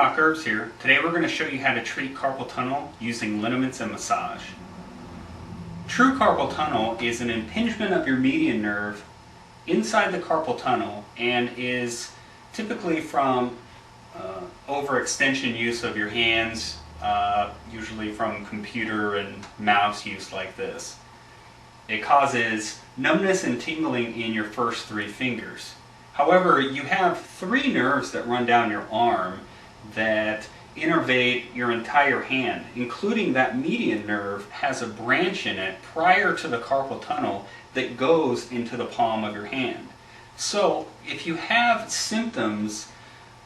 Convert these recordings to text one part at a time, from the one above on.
Doc Herbs here. Today we're going to show you how to treat carpal tunnel using liniments and massage. True carpal tunnel is an impingement of your median nerve inside the carpal tunnel and is typically from overextension use of your hands, usually from computer and mouse use like this. It causes numbness and tingling in your first 3 fingers. However, you have 3 nerves that run down your arm that innervate your entire hand, including that median nerve has a branch in it prior to the carpal tunnel that goes into the palm of your hand. So if you have symptoms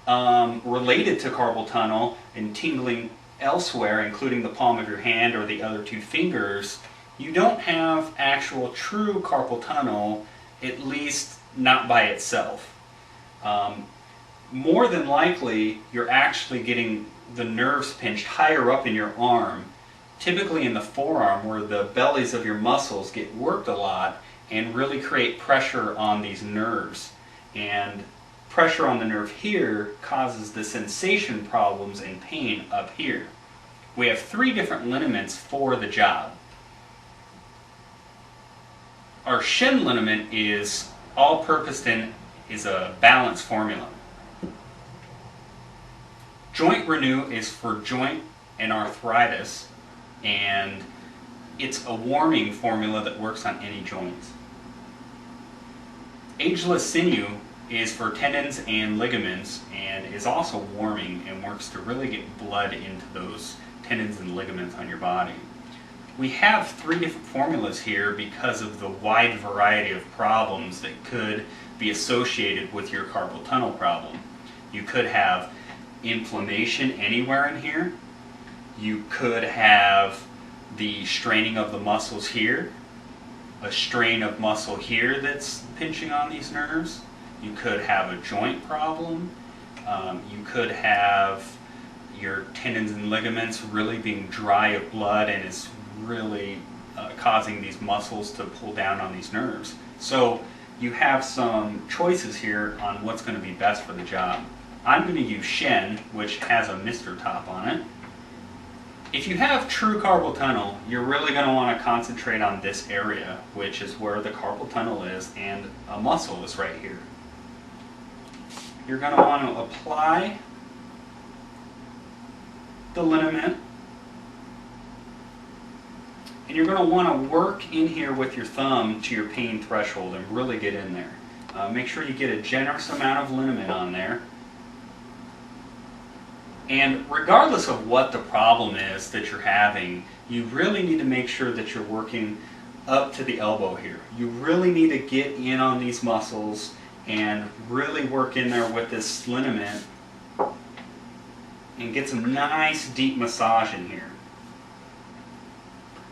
related to carpal tunnel and tingling elsewhere, including the palm of your hand or the other 2 fingers, you don't have actual true carpal tunnel, at least not by itself. More than likely, you're actually getting the nerves pinched higher up in your arm, typically in the forearm where the bellies of your muscles get worked a lot and really create pressure on these nerves. And pressure on the nerve here causes the sensation problems and pain up here. We have 3 different liniments for the job. Our Shen liniment is all-purpose and is a balance formula. Joint Renew is for joint and arthritis, and it's a warming formula that works on any joints. Ageless Sinew is for tendons and ligaments and is also warming and works to really get blood into those tendons and ligaments on your body. We have 3 different formulas here because of the wide variety of problems that could be associated with your carpal tunnel problem. You could have inflammation anywhere in here. You could have the straining of the muscles here, a strain of muscle here that's pinching on these nerves. You could have a joint problem. You could have your tendons and ligaments really being dry of blood and is really causing these muscles to pull down on these nerves. So you have some choices here on what's going to be best for the job. I'm going to use Shen, which has a mister top on it. If you have true carpal tunnel, you're really going to want to concentrate on this area, which is where the carpal tunnel is, and a muscle is right here. You're going to want to apply the liniment, and you're going to want to work in here with your thumb to your pain threshold and really get in there. Make sure you get a generous amount of liniment on there. And regardless of what the problem is that you're having, you really need to make sure that you're working up to the elbow here. You really need to get in on these muscles and really work in there with this liniment and get some nice deep massage in here.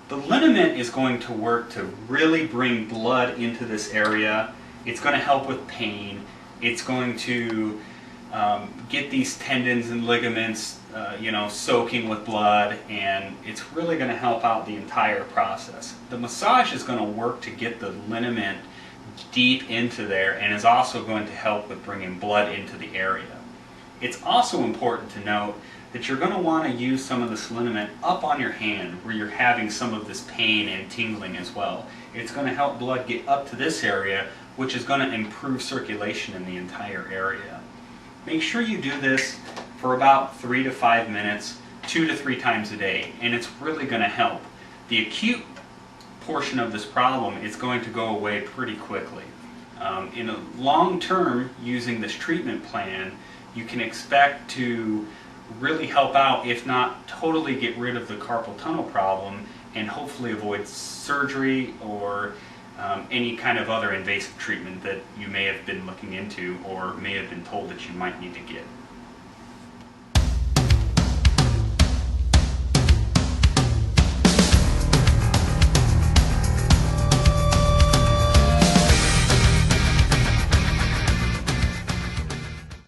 The liniment is going to work to really bring blood into this area. It's going to help with pain. It's going to get these tendons and ligaments soaking with blood, and it's really going to help out the entire process. The massage is going to work to get the liniment deep into there and is also going to help with bringing blood into the area. It's also important to note that you're going to want to use some of this liniment up on your hand where you're having some of this pain and tingling as well. It's going to help blood get up to this area, which is going to improve circulation in the entire area. Make sure you do this for about 3 to 5 minutes, 2 to 3 times a day, and it's really going to help. The acute portion of this problem is going to go away pretty quickly. In the long term, using this treatment plan, you can expect to really help out, if not totally get rid of the carpal tunnel problem, and hopefully avoid surgery or any kind of other invasive treatment that you may have been looking into or may have been told that you might need to get.